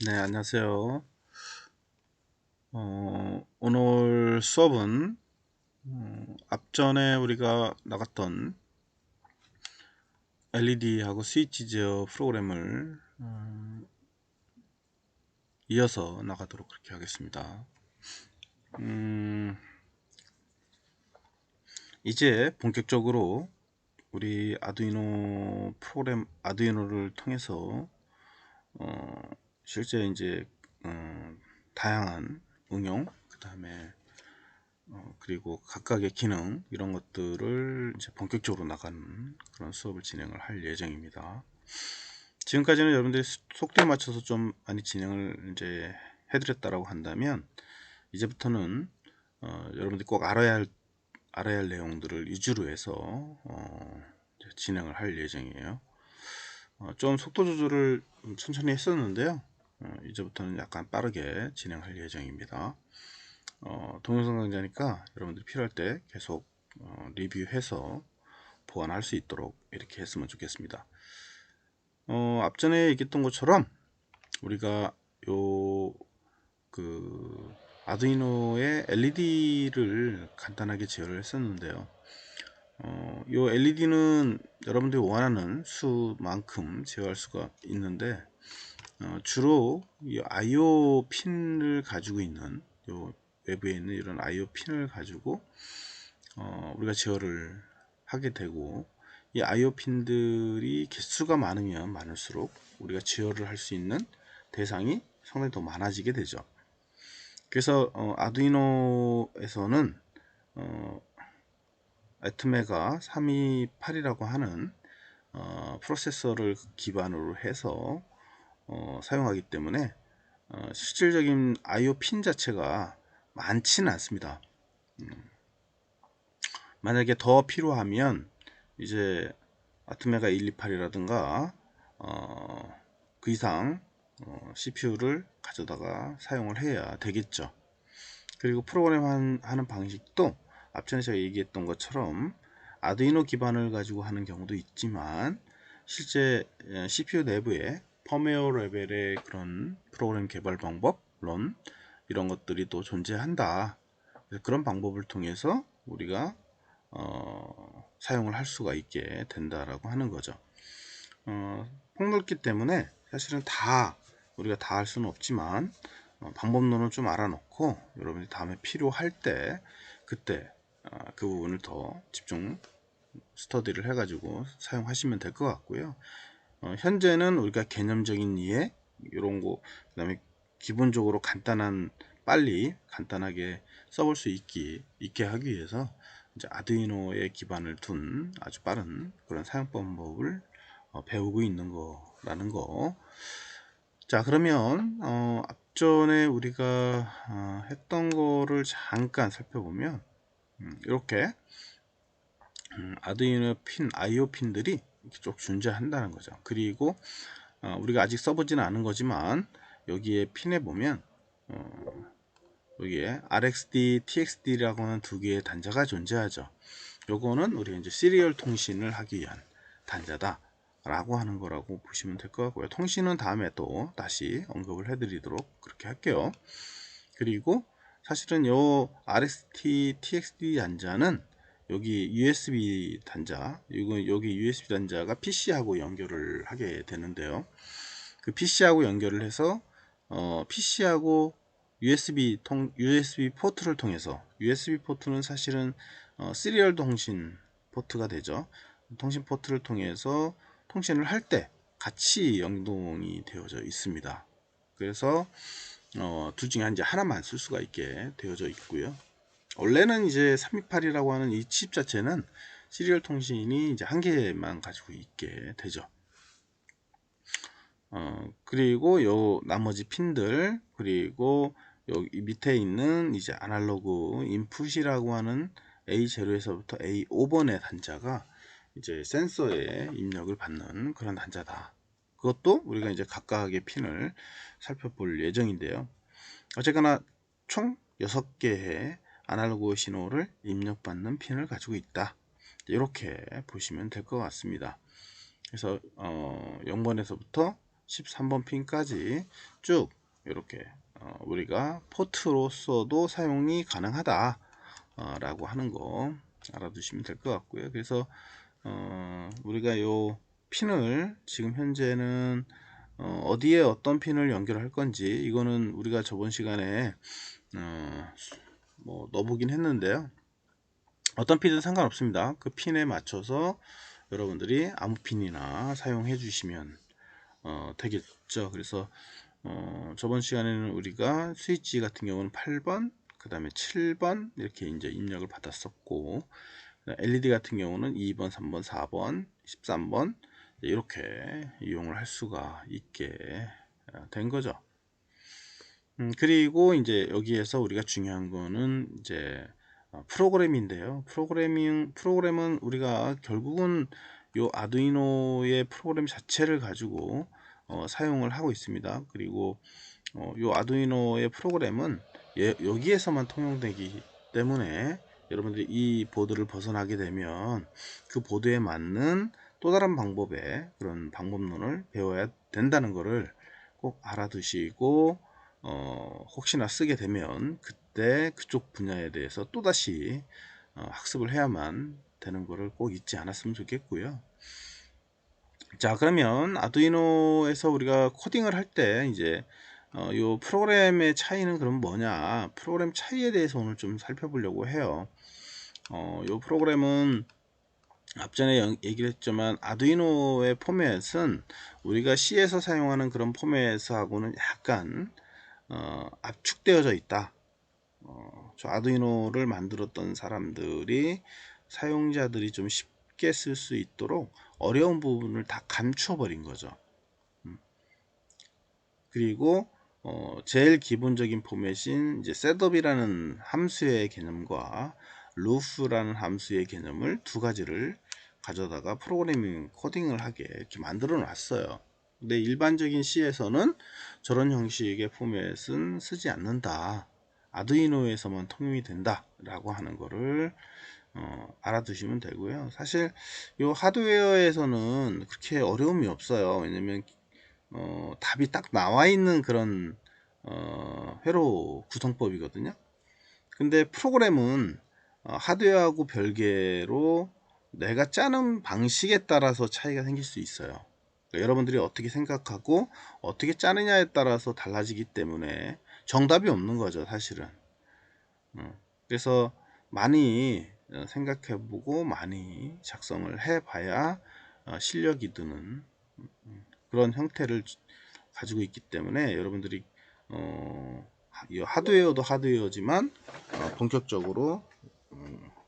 네, 안녕하세요. 오늘 수업은 앞전에 우리가 나갔던 LED하고 스위치 제어 프로그램을 이어서 나가도록 그렇게 하겠습니다. 이제 본격적으로 우리 아두이노 프로그램 아두이노를 통해서 실제 이제 다양한 응용, 그 다음에 그리고 각각의 기능 이런 것들을 이제 본격적으로 나가는 그런 수업을 진행을 할 예정입니다. 지금까지는 여러분들이 속도에 맞춰서 좀 많이 진행을 이제 해드렸다라고 한다면 이제부터는 여러분들이 꼭 알아야 할 내용들을 위주로 해서 진행을 할 예정이에요. 좀 속도 조절을 천천히 했었는데요. 이제부터는 약간 빠르게 진행할 예정입니다. 동영상 강좌니까 여러분들이 필요할 때 계속 리뷰해서 보완할 수 있도록 이렇게 했으면 좋겠습니다. 앞전에 얘기했던 것처럼 우리가 요 아두이노의 LED를 간단하게 제어를 했었는데요. 요 LED는 여러분들이 원하는 수만큼 제어할 수가 있는데 주로 이 IO 핀을 가지고 있는 요 외부에 있는 이런 IO 핀을 가지고 우리가 제어를 하게 되고, 이 IO 핀들이 개수가 많으면 많을수록 우리가 제어를 할 수 있는 대상이 상당히 더 많아지게 되죠. 그래서 아두이노에서는 애트메가 328이라고 하는 프로세서를 기반으로 해서 사용하기 때문에 실질적인 IO 핀 자체가 많지는 않습니다. 만약에 더 필요하면 이제 아트메가 128이라든가 그 이상 CPU를 가져다가 사용을 해야 되겠죠. 그리고 프로그램 하는 방식도 앞전에 제가 얘기했던 것처럼 아두이노 기반을 가지고 하는 경우도 있지만, 실제 CPU 내부에 펌웨어 레벨의 그런 프로그램 개발 방법론 이런 것들이 또 존재한다. 그런 방법을 통해서 우리가 사용을 할 수가 있게 된다라고 하는 거죠. 폭넓기 때문에 사실은 우리가 다 할 수는 없지만 방법론을 좀 알아놓고 여러분이 다음에 필요할 때 그때 그 부분을 더 집중 스터디를 해가지고 사용하시면 될 것 같고요. 현재는 우리가 개념적인 이해 이런 거, 그 다음에 기본적으로 빨리 간단하게 써볼 수 있게 하기 위해서 이제 아두이노에 기반을 둔 아주 빠른 그런 사용 방법을 배우고 있는 거라는 거. 자, 그러면 앞전에 우리가 했던 거를 잠깐 살펴보면 이렇게 아두이노 IO 핀들이 이렇게 쭉 존재한다는 거죠. 그리고 우리가 아직 써보지는 않은 거지만 여기에 핀에 보면 여기에 RxD, TxD라고 하는 두 개의 단자가 존재하죠. 요거는 우리 이제 시리얼 통신을 하기 위한 단자다 라고 하는 거라고 보시면 될 것 같고요. 통신은 다음에 또 다시 언급을 해드리도록 그렇게 할게요. 그리고 사실은 요 RxT, TxD 단자는 여기 USB 단자, 여기 USB 단자가 PC하고 연결을 하게 되는데요. 그 PC하고 연결을 해서 PC하고 USB 포트를 통해서, USB 포트는 사실은 시리얼 통신 포트가 되죠. 통신 포트를 통해서 통신을 할 때 같이 연동이 되어져 있습니다. 그래서 둘 중에 이제 하나만 쓸 수가 있게 되어져 있고요. 원래는 이제 328이라고 하는 이 칩 자체는 시리얼 통신이 이제 한 개만 가지고 있게 되죠. 그리고 요 나머지 핀들, 그리고 여기 밑에 있는 이제 아날로그 인풋이라고 하는 A0에서부터 A5번의 단자가 이제 센서에 입력을 받는 그런 단자다. 그것도 우리가 이제 각각의 핀을 살펴볼 예정인데요. 어쨌거나 총 6개의 아날로그 신호를 입력받는 핀을 가지고 있다. 이렇게 보시면 될 것 같습니다. 그래서 0번에서부터 13번 핀까지 쭉 이렇게 우리가 포트로서도 사용이 가능하다 라고 하는 거 알아두시면 될 것 같고요. 그래서 우리가 요 핀을 지금 현재는 어디에 어떤 핀을 연결할 건지 이거는 우리가 저번 시간에 뭐 넣어보긴 했는데요. 어떤 핀은 상관없습니다. 그 핀에 맞춰서 여러분들이 아무 핀이나 사용해 주시면 되겠죠. 그래서 저번 시간에는 우리가 스위치 같은 경우는 8번 그 다음에 7번 이렇게 이제 입력을 받았었고, LED 같은 경우는 2번 3번 4번 13번 이렇게 이용을 할 수가 있게 된 거죠. 그리고 이제 여기에서 우리가 중요한 거는 이제 프로그램인데요. 프로그램은 우리가 결국은 요 아두이노의 프로그램 자체를 가지고 사용을 하고 있습니다. 그리고 요 아두이노의 프로그램은 여기에서만 통용되기 때문에 여러분들이 이 보드를 벗어나게 되면 그 보드에 맞는 또 다른 방법의 그런 방법론을 배워야 된다는 것을 꼭 알아두시고 혹시나 쓰게 되면 그때 그쪽 분야에 대해서 또다시 학습을 해야만 되는 것을 꼭 잊지 않았으면 좋겠고요. 자, 그러면 아두이노에서 우리가 코딩을 할 때 이제 요 프로그램의 차이는 그럼 뭐냐, 프로그램 차이에 대해서 오늘 좀 살펴보려고 해요. 요 프로그램은 앞전에 얘기를 했지만 아두이노의 포맷은 우리가 C에서 사용하는 그런 포맷하고는 약간 압축되어져 있다. 저 아두이노를 만들었던 사람들이 사용자들이 좀 쉽게 쓸 수 있도록 어려운 부분을 다 감추어 버린 거죠. 그리고 제일 기본적인 포맷인 이제 셋업이라는 함수의 개념과 루프라는 함수의 개념을 두 가지를 가져다가 프로그래밍 코딩을 하게 이렇게 만들어 놨어요. 근데 일반적인 C에서는 저런 형식의 포맷은 쓰지 않는다. 아두이노에서만 통용이 된다 라고 하는 거를 알아두시면 되고요. 사실 이 하드웨어에서는 그렇게 어려움이 없어요. 왜냐면 답이 딱 나와 있는 그런 회로 구성법이거든요. 근데 프로그램은 하드웨어하고 별개로 내가 짜는 방식에 따라서 차이가 생길 수 있어요. 그러니까 여러분들이 어떻게 생각하고 어떻게 짜느냐에 따라서 달라지기 때문에 정답이 없는 거죠, 사실은. 그래서 많이 생각해보고 많이 작성을 해봐야 실력이 드는 그런 형태를 가지고 있기 때문에 여러분들이 하드웨어도 하드웨어지만 본격적으로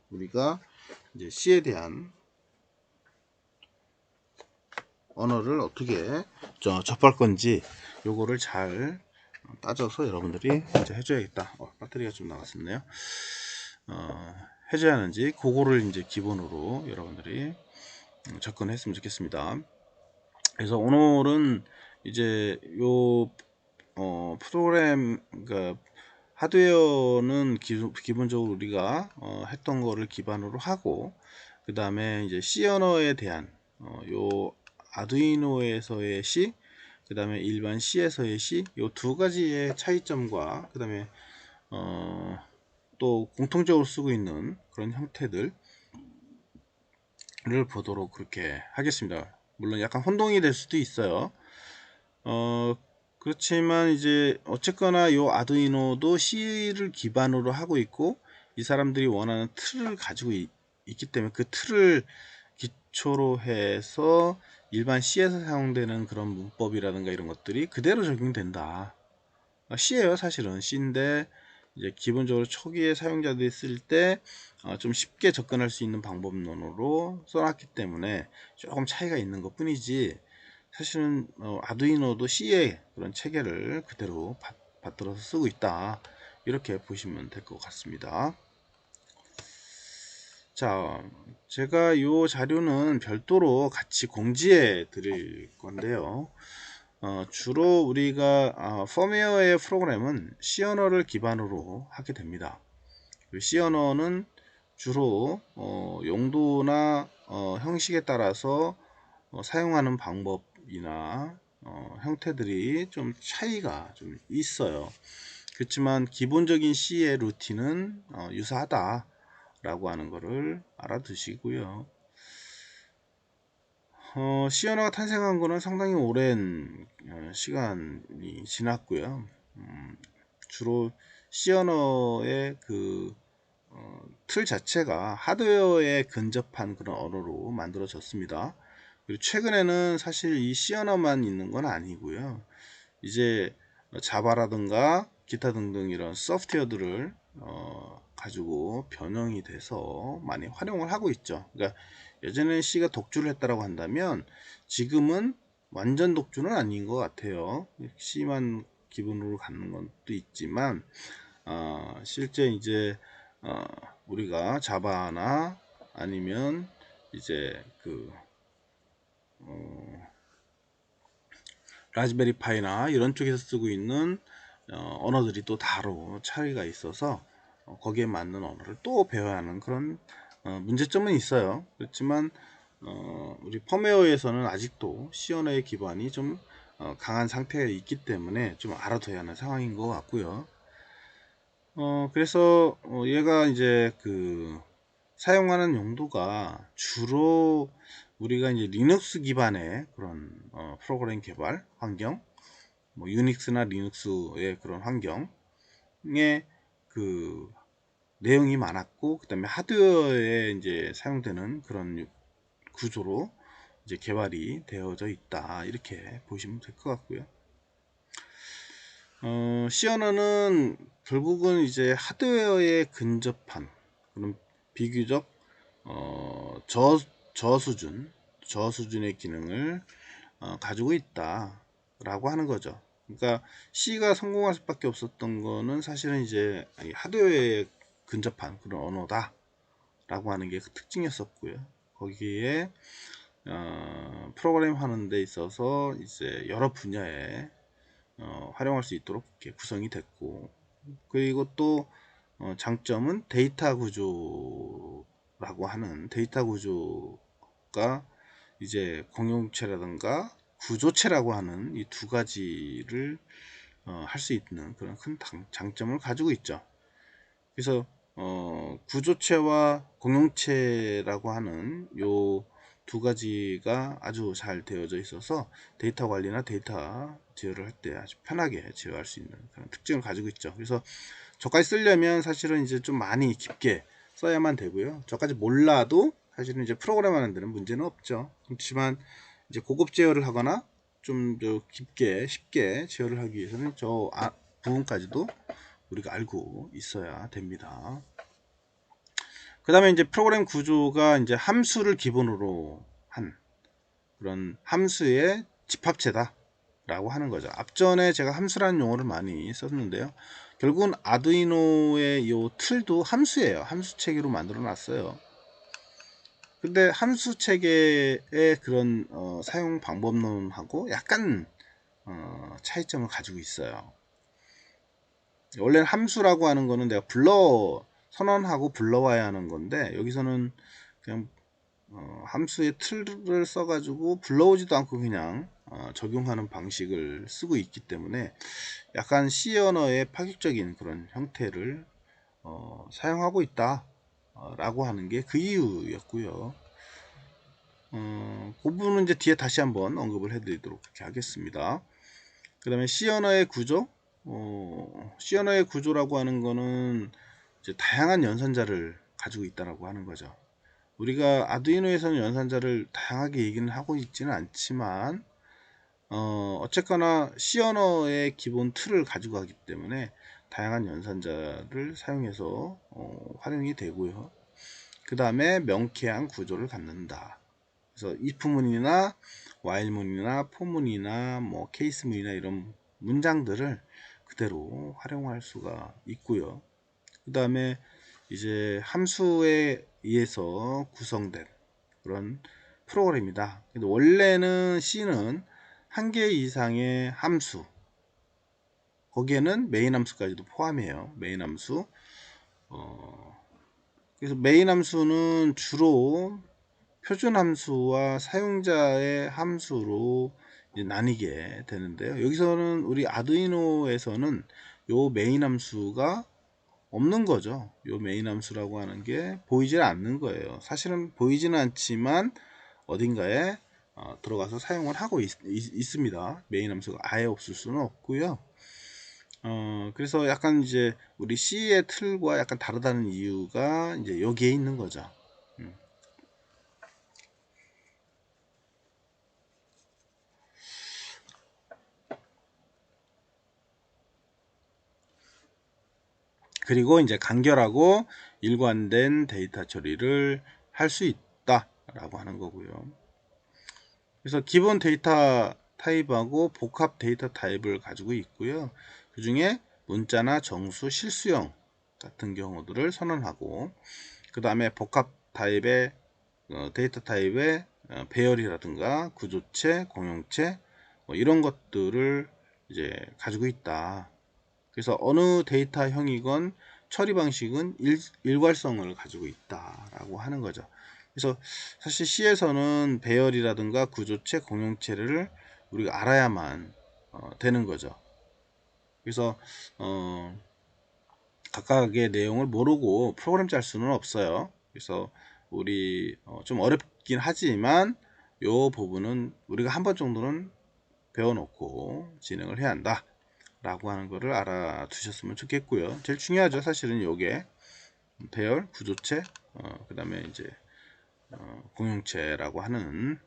우리가 이제 C에 대한 언어를 어떻게 접할 건지 요거를 잘 따져서 여러분들이 이제 해줘야겠다. 배터리가 좀 나갔었네요. 해줘야 하는지 그거를 이제 기본으로 여러분들이 접근했으면 좋겠습니다. 그래서 오늘은 이제 요 프로그램, 그러니까 하드웨어는 기본적으로 우리가 했던 거를 기반으로 하고, 그 다음에 이제 C 언어에 대한 요 아두이노에서의 C, 그 다음에 일반 C에서의 C, 요 두 가지의 차이점과 그 다음에 또 공통적으로 쓰고 있는 그런 형태들을 보도록 그렇게 하겠습니다. 물론 약간 혼동이 될 수도 있어요. 그렇지만 이제 어쨌거나 요 아두이노도 C를 기반으로 하고 있고, 이 사람들이 원하는 틀을 가지고 있기 때문에 그 틀을 기초로 해서 일반 C에서 사용되는 그런 문법이라든가 이런 것들이 그대로 적용된다. C예요, 사실은 C인데 이제 기본적으로 초기에 사용자들이 쓸 때 좀 쉽게 접근할 수 있는 방법론으로 써놨기 때문에 조금 차이가 있는 것 뿐이지, 사실은 아두이노도 C의 그런 체계를 그대로 받들어서 쓰고 있다, 이렇게 보시면 될 것 같습니다. 자, 제가 이 자료는 별도로 같이 공지해 드릴 건데요. 주로 우리가 펌웨어의 프로그램은 C 언어를 기반으로 하게 됩니다. C 언어는 주로 용도나 형식에 따라서 사용하는 방법이나 형태들이 좀 차이가 좀 있어요. 그렇지만 기본적인 C의 루틴은 유사하다 라고 하는 것을 알아두시고요. C 언어가 탄생한 거는 상당히 오랜 시간이 지났고요. 주로 C 언어의 틀 자체가 하드웨어에 근접한 그런 언어로 만들어졌습니다. 그리고 최근에는 사실 이 C 언어만 있는 건 아니고요. 이제 자바라든가 기타 등등 이런 소프트웨어들을 가지고 변형이 돼서 많이 활용을 하고 있죠. 그러니까 예전에 C가 독주를 했다라고 한다면 지금은 완전 독주는 아닌 것 같아요. C만 기본으로 갖는 것도 있지만 실제 이제 우리가 자바나 아니면 이제 라즈베리 파이나 이런 쪽에서 쓰고 있는 언어들이 또 다로 차이가 있어서 거기에 맞는 언어를 또 배워야 하는 그런 문제점은 있어요. 그렇지만 우리 펌웨어에서는 아직도 C 언어의 기반이 좀 강한 상태가 있기 때문에 좀 알아둬야 하는 상황인 것 같고요. 그래서 얘가 이제 사용하는 용도가 주로 우리가 이제 리눅스 기반의 그런 프로그램 개발 환경, 뭐 유닉스나 리눅스의 그런 환경에 내용이 많았고, 그 다음에 하드웨어에 이제 사용되는 그런 구조로 이제 개발이 되어져 있다, 이렇게 보시면 될 것 같고요. C 언어는 결국은 이제 하드웨어에 근접한 그런 비교적 저수준의 기능을 가지고 있다라고 하는 거죠. 그러니까 C가 성공할 수밖에 없었던 거는 사실은 이제 하드웨어에 근접한 그런 언어다라고 하는 게 그 특징이었었고요. 거기에 프로그램 하는 데 있어서 이제 여러 분야에 활용할 수 있도록 이렇게 구성이 됐고, 그리고 또 장점은 데이터 구조라고 하는 데이터 구조가 이제 공용체라든가 구조체라고 하는 이 두 가지를 할 수 있는 그런 큰 장점을 가지고 있죠. 그래서 구조체와 공용체라고 하는 요 두 가지가 아주 잘 되어져 있어서 데이터 관리나 데이터 제어를 할 때 아주 편하게 제어할 수 있는 그런 특징을 가지고 있죠. 그래서 저까지 쓰려면 사실은 이제 좀 많이 깊게 써야만 되고요. 저까지 몰라도 사실은 이제 프로그램 하는 데는 문제는 없죠. 그렇지만 이제 고급 제어를 하거나 좀 더 깊게 쉽게 제어를 하기 위해서는 저 부분까지도 우리가 알고 있어야 됩니다. 그 다음에 이제 프로그램 구조가 이제 함수를 기본으로 한 그런 함수의 집합체다 라고 하는 거죠. 앞전에 제가 함수라는 용어를 많이 썼는데요. 결국은 아두이노의 이 틀도 함수예요. 함수 체계로 만들어 놨어요. 근데 함수 체계의 그런 사용 방법론하고 약간 차이점을 가지고 있어요. 원래는 함수라고 하는 거는 내가 선언하고 불러와야 하는 건데, 여기서는 그냥 함수의 틀을 써가지고 불러오지도 않고 그냥 적용하는 방식을 쓰고 있기 때문에 약간 C 언어의 파격적인 그런 형태를 사용하고 있다 라고 하는 게 그 이유였고요. 그 부분은 이제 뒤에 다시 한번 언급을 해드리도록 그렇게 하겠습니다. 그 다음에 C 언어의 구조, C 언어의 구조라고 하는 거는 이제 다양한 연산자를 가지고 있다라고 하는 거죠. 우리가 아두이노에서는 연산자를 다양하게 얘기는 하고 있지는 않지만 어쨌거나 C 언어의 기본 틀을 가지고 가기 때문에 다양한 연산자를 사용해서 활용이 되고요. 그 다음에 명쾌한 구조를 갖는다. 그래서 if문이나 while문이나 for문이나 뭐 case문이나 이런 문장들을 그대로 활용할 수가 있고요. 그 다음에 이제 함수에 의해서 구성된 그런 프로그램이다. 근데 원래는 C는 한 개 이상의 함수, 거기에는 메인 함수까지도 포함해요. 메인 함수. 그래서 메인 함수는 주로 표준 함수와 사용자의 함수로 이제 나뉘게 되는데요. 여기서는 우리 아두이노에서는 요 메인 함수가 없는 거죠. 요 메인 함수라고 하는 게 보이질 않는 거예요. 사실은 보이지는 않지만 어딘가에 들어가서 사용을 하고 있습니다. 메인 함수가 아예 없을 수는 없고요. 그래서 약간 이제 우리 C의 틀과 약간 다르다는 이유가 이제 여기에 있는 거죠. 그리고 이제 간결하고 일관된 데이터 처리를 할 수 있다라고 하는 거고요. 그래서 기본 데이터 타입하고 복합 데이터 타입을 가지고 있고요. 그 중에 문자나 정수, 실수형 같은 경우들을 선언하고, 그 다음에 복합 타입의 데이터 타입의 배열이라든가 구조체, 공용체 뭐 이런 것들을 이제 가지고 있다. 그래서 어느 데이터형이건 처리 방식은 일괄성을 가지고 있다라고 하는 거죠. 그래서 사실 C에서는 배열이라든가 구조체, 공용체를 우리가 알아야만 되는 거죠. 그래서 각각의 내용을 모르고 프로그램 짤 수는 없어요. 그래서 우리 좀 어렵긴 하지만 요 부분은 우리가 한 번 정도는 배워놓고 진행을 해야 한다 라고 하는 거를 알아두셨으면 좋겠고요. 제일 중요하죠. 사실은 요게 배열, 구조체, 그 다음에 이제 공용체라고 하는,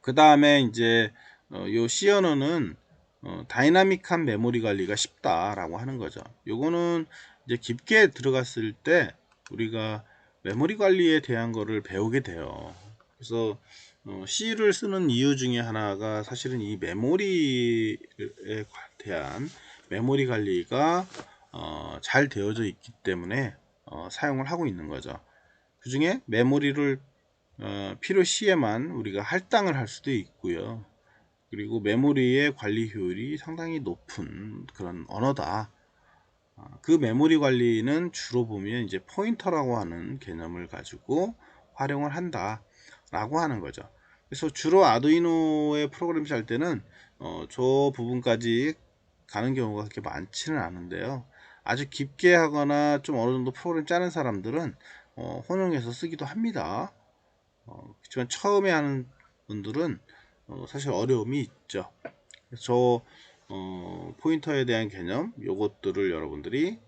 그 다음에 이제 요 C 언어는 다이나믹한 메모리 관리가 쉽다라고 하는 거죠. 요거는 이제 깊게 들어갔을 때 우리가 메모리 관리에 대한 거를 배우게 돼요. 그래서 C를 쓰는 이유 중에 하나가 사실은 이 메모리에 대한 메모리 관리가 잘 되어져 있기 때문에 사용을 하고 있는 거죠. 그 중에 메모리를 필요시에만 우리가 할당을 할 수도 있고요. 그리고 메모리의 관리 효율이 상당히 높은 그런 언어다. 그 메모리 관리는 주로 보면 이제 포인터라고 하는 개념을 가지고 활용을 한다 라고 하는 거죠. 그래서 주로 아두이노의 프로그램 짤 때는 저 부분까지 가는 경우가 그렇게 많지는 않은데요. 아주 깊게 하거나 좀 어느 정도 프로그램 짜는 사람들은 혼용해서 쓰기도 합니다. 그렇지만 처음에 하는 분들은 사실 어려움이 있죠. 그래서 저 포인터에 대한 개념 요것들을 여러분들이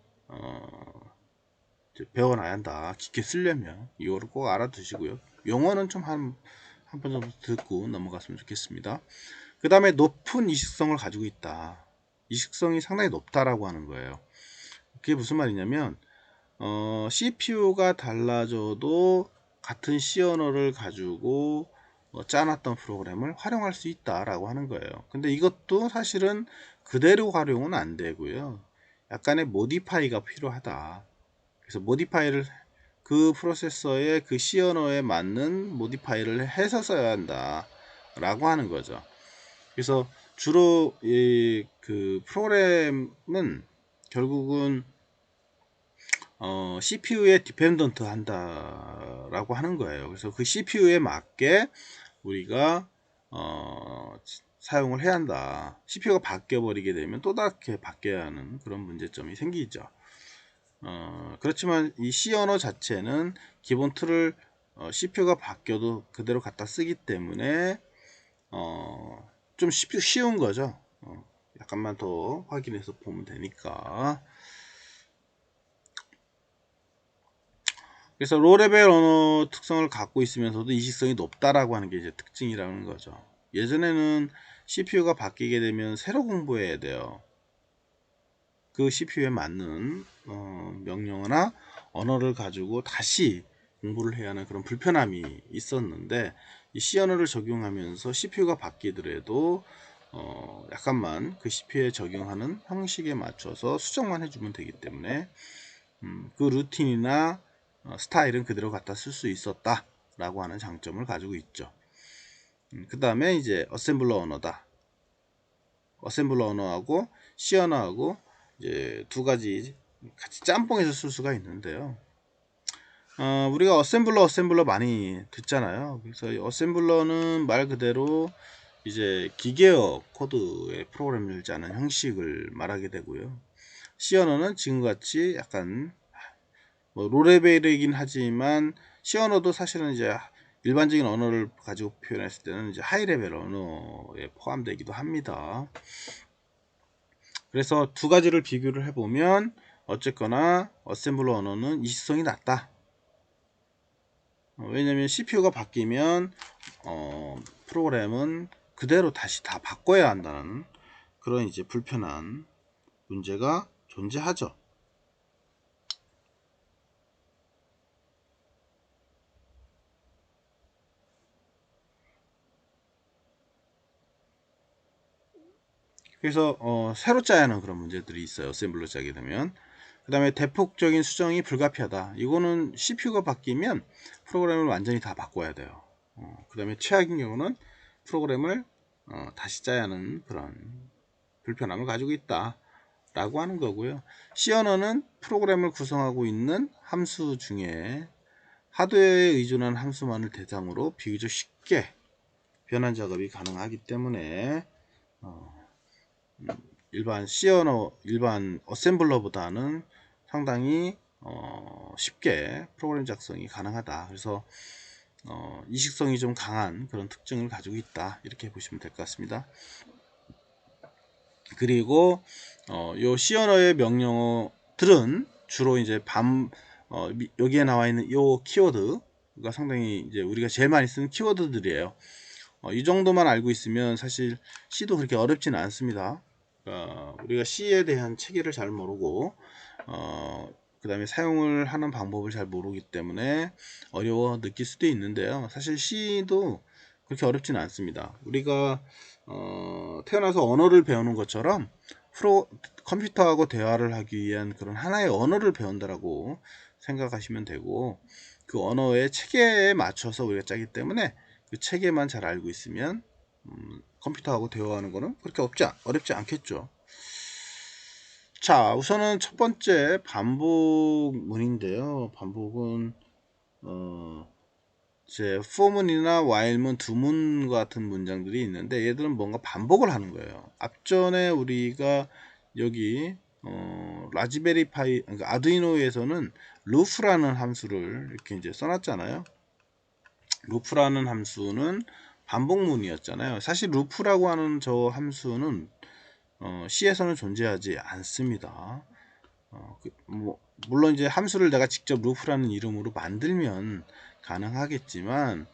배워놔야 한다. 깊게 쓰려면 이거를 꼭 알아두시고요. 용어는 좀 한 번 정도 듣고 넘어갔으면 좋겠습니다. 그 다음에 높은 이식성을 가지고 있다. 이식성이 상당히 높다라고 하는 거예요. 그게 무슨 말이냐면 CPU가 달라져도 같은 C 언어를 가지고 짜놨던 프로그램을 활용할 수 있다라고 하는 거예요. 근데 이것도 사실은 그대로 활용은 안 되고요. 약간의 모디파이가 필요하다. 그래서 모디파이를 그 프로세서의 그 C 언어에 맞는 모디파이를 해서 써야 한다 라고 하는 거죠. 그래서 주로 그 프로그램은 결국은 CPU에 디펜던트 한다라고 하는 거예요. 그래서 그 CPU에 맞게 우리가 사용을 해야 한다. CPU가 바뀌어 버리게 되면 또 다르게 바뀌어야 하는 그런 문제점이 생기죠. 그렇지만 이 C 언어 자체는 기본 틀을 CPU가 바뀌어도 그대로 갖다 쓰기 때문에 좀 쉬운 거죠. 약간만 더 확인해서 보면 되니까. 그래서 로레벨 언어 특성을 갖고 있으면서도 이식성이 높다라고 하는 게 이제 특징이라는 거죠. 예전에는 CPU가 바뀌게 되면 새로 공부해야 돼요. 그 CPU에 맞는 명령어나 언어를 가지고 다시 공부를 해야 하는 그런 불편함이 있었는데 이 C 언어를 적용하면서 CPU가 바뀌더라도 약간만 그 CPU에 적용하는 형식에 맞춰서 수정만 해주면 되기 때문에 그 루틴이나 스타일은 그대로 갖다 쓸 수 있었다 라고 하는 장점을 가지고 있죠. 그 다음에 이제 어셈블러 언어다. 어셈블러 언어하고 C 언어하고 이제 두 가지 같이 짬뽕해서 쓸 수가 있는데요. 우리가 어셈블러 많이 듣잖아요. 그래서 이 어셈블러는 말 그대로 이제 기계어 코드의 프로그램을 짜는 형식을 말하게 되고요. C 언어는 지금같이 약간 뭐 로레벨이긴 하지만 C 언어도 사실은 이제 일반적인 언어를 가지고 표현했을 때는 이제 하이 레벨 언어에 포함되기도 합니다. 그래서 두 가지를 비교를 해보면 어쨌거나 어셈블러 언어는 이식성이 낮다. 왜냐면 CPU가 바뀌면 프로그램은 그대로 다시 다 바꿔야 한다는 그런 이제 불편한 문제가 존재하죠. 그래서 새로 짜야 하는 그런 문제들이 있어요. 어셈블러 짜게 되면. 그 다음에 대폭적인 수정이 불가피하다. 이거는 CPU가 바뀌면 프로그램을 완전히 다 바꿔야 돼요. 그 다음에 최악인 경우는 프로그램을 다시 짜야 하는 그런 불편함을 가지고 있다 라고 하는 거고요. C 언어는 프로그램을 구성하고 있는 함수 중에 하드웨어에 의존한 함수만을 대상으로 비교적 쉽게 변환 작업이 가능하기 때문에 일반 C 언어, 일반 어셈블러보다는 상당히 쉽게 프로그램 작성이 가능하다. 그래서 이식성이 좀 강한 그런 특징을 가지고 있다. 이렇게 보시면 될 것 같습니다. 그리고 요 C 언어의 명령어들은 주로 이제 여기에 나와 있는 요 키워드가 상당히 이제 우리가 제일 많이 쓰는 키워드들이에요. 이 정도만 알고 있으면 사실 C도 그렇게 어렵지는 않습니다. 우리가 C에 대한 체계를 잘 모르고 그 다음에 사용을 하는 방법을 잘 모르기 때문에 어려워 느낄 수도 있는데요. 사실 C도 그렇게 어렵지는 않습니다. 우리가 태어나서 언어를 배우는 것처럼 컴퓨터하고 대화를 하기 위한 그런 하나의 언어를 배운다라고 생각하시면 되고, 그 언어의 체계에 맞춰서 우리가 짜기 때문에 그 체계만 잘 알고 있으면 컴퓨터하고 대화하는 거는 그렇게 어렵지 않겠죠. 자, 우선은 첫 번째 반복문인데요. 반복은 이제 for문이나 while문, do문 같은 문장들이 있는데 얘들은 뭔가 반복을 하는 거예요. 앞전에 우리가 여기 라즈베리 파이, 그러니까 아두이노에서는 루프라는 함수를 이렇게 이제 써놨잖아요. 루프라는 함수는 반복문이었잖아요. 사실 루프라고 하는 저 함수는 C에서는 존재하지 않습니다. 물론 이제 함수를 내가 직접 루프라는 이름으로 만들면 가능하겠지만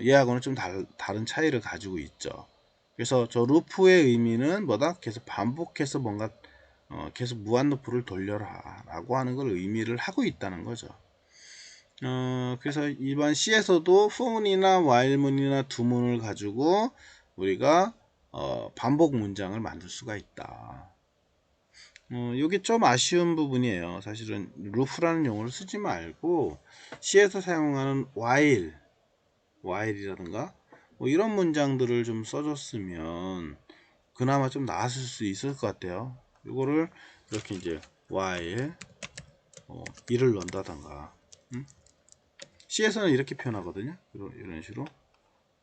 얘하고는 좀 다른 차이를 가지고 있죠. 그래서 저 루프의 의미는 뭐다? 계속 반복해서 뭔가 계속 무한 루프를 돌려라 라고 하는 걸 의미를 하고 있다는 거죠. 그래서 일반 C에서도 for문이나 while문이나 do문을 가지고 우리가 반복 문장을 만들 수가 있다. 이게 좀 아쉬운 부분이에요. 사실은 루프라는 용어를 쓰지 말고 C에서 사용하는 while이라든가 뭐 이런 문장들을 좀 써줬으면 그나마 좀 나았을 수 있을 것 같아요. 이거를 이렇게 이제 while 이를 넣는다던가 C에서는 이렇게 표현하거든요. 이런 식으로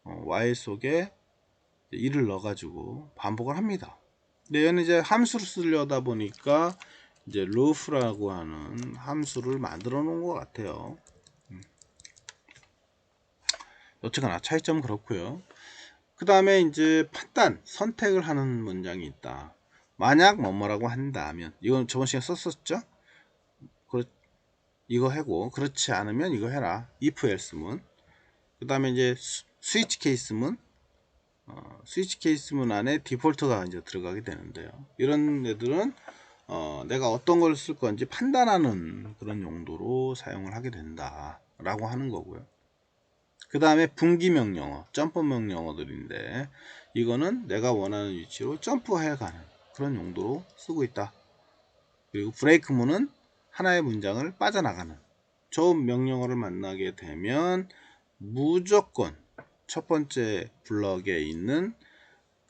while 속에 이를 넣어가지고 반복을 합니다. 근데 얘는 이제 함수를 쓰려다 보니까 이제 루프라고 하는 함수를 만들어 놓은 것 같아요. 어쨌거나 차이점은 그렇고요. 그 다음에 이제 판단, 선택을 하는 문장이 있다. 만약 뭐뭐라고 한다면, 이건 저번 시간에 썼었죠? 이거 하고, 그렇지 않으면 이거 해라. if else문. 그 다음에 이제 스위치 케이스문. 스위치 케이스문 안에 디폴트가 이제 들어가게 되는데요. 이런 애들은 내가 어떤 걸 쓸 건지 판단하는 그런 용도로 사용을 하게 된다 라고 하는 거고요. 그 다음에 분기 명령어, 점프 명령어들인데 이거는 내가 원하는 위치로 점프해 가는 그런 용도로 쓰고 있다. 그리고 브레이크문은 하나의 문장을 빠져나가는 저 명령어를 만나게 되면 무조건 첫 번째 블럭에 있는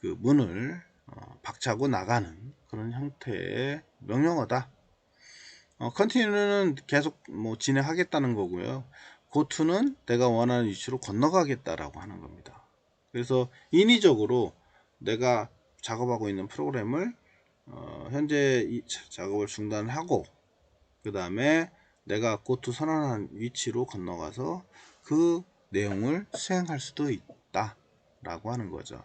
그 문을 박차고 나가는 그런 형태의 명령어다. continue는 계속 뭐 진행하겠다는 거고요. goTo는 내가 원하는 위치로 건너가겠다라고 하는 겁니다. 그래서 인위적으로 내가 작업하고 있는 프로그램을 현재 이 작업을 중단하고 그 다음에 내가 고투 선언한 위치로 건너가서 그 내용을 수행할 수도 있다 라고 하는 거죠.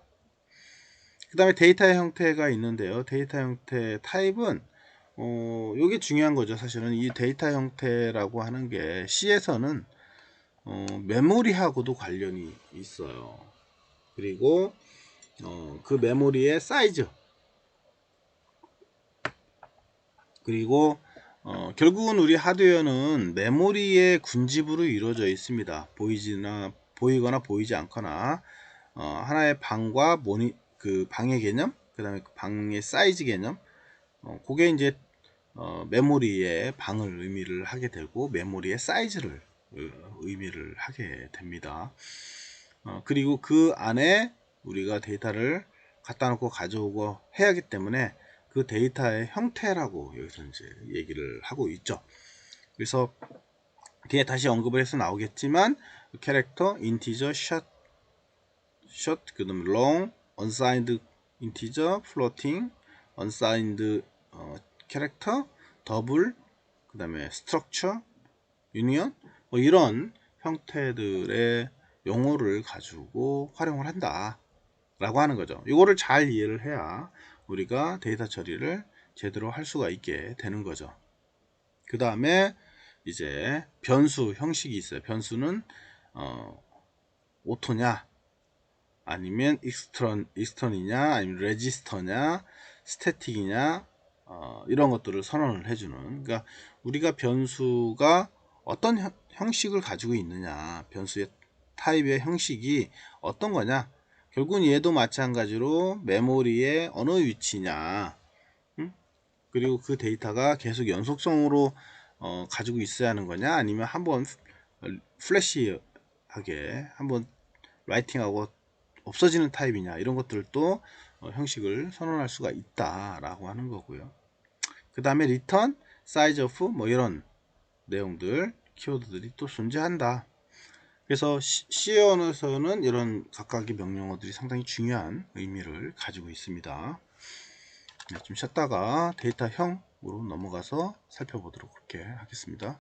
그 다음에 데이터의 형태가 있는데요. 데이터 형태 타입은 요게 중요한 거죠. 사실은 이 데이터 형태라고 하는 게 C에서는 메모리하고도 관련이 있어요. 그리고 그 메모리의 사이즈, 그리고 결국은 우리 하드웨어는 메모리의 군집으로 이루어져 있습니다. 보이거나 보이지 않거나 하나의 방과 그 방의 개념, 그 다음에 그 방의 사이즈 개념, 그게 이제 메모리의 방을 의미를 하게 되고 메모리의 사이즈를 의미를 하게 됩니다. 그리고 그 안에 우리가 데이터를 갖다 놓고 가져오고 해야 하기 때문에 그 데이터의 형태라고 여기서 이제 얘기를 하고 있죠. 그래서 뒤에 다시 언급을 해서 나오겠지만 캐릭터, 인티저, short, 그다음 long, unsigned integer, floating, unsigned 캐릭터, 더블, 그 다음에 structure, union, 뭐 이런 형태들의 용어를 가지고 활용을 한다 라고 하는 거죠. 이거를 잘 이해를 해야 우리가 데이터 처리를 제대로 할 수가 있게 되는 거죠. 그 다음에 이제 변수 형식이 있어요. 변수는 오토냐 아니면 익스턴이냐 아니면 레지스터냐 스태틱이냐 이런 것들을 선언을 해주는, 그러니까 우리가 변수가 어떤 형식을 가지고 있느냐, 변수의 타입의 형식이 어떤 거냐, 결국은 얘도 마찬가지로 메모리의 어느 위치냐, 그리고 그 데이터가 계속 연속성으로 가지고 있어야 하는 거냐, 아니면 한번 플래시하게 한번 라이팅하고 없어지는 타입이냐, 이런 것들도 형식을 선언할 수가 있다라고 하는 거고요. 그 다음에 return, size of 뭐 이런 내용들, 키워드들이 또 존재한다. 그래서 C 언어에서는 이런 각각의 명령어들이 상당히 중요한 의미를 가지고 있습니다. 좀 쉬었다가 데이터형으로 넘어가서 살펴보도록 하겠습니다.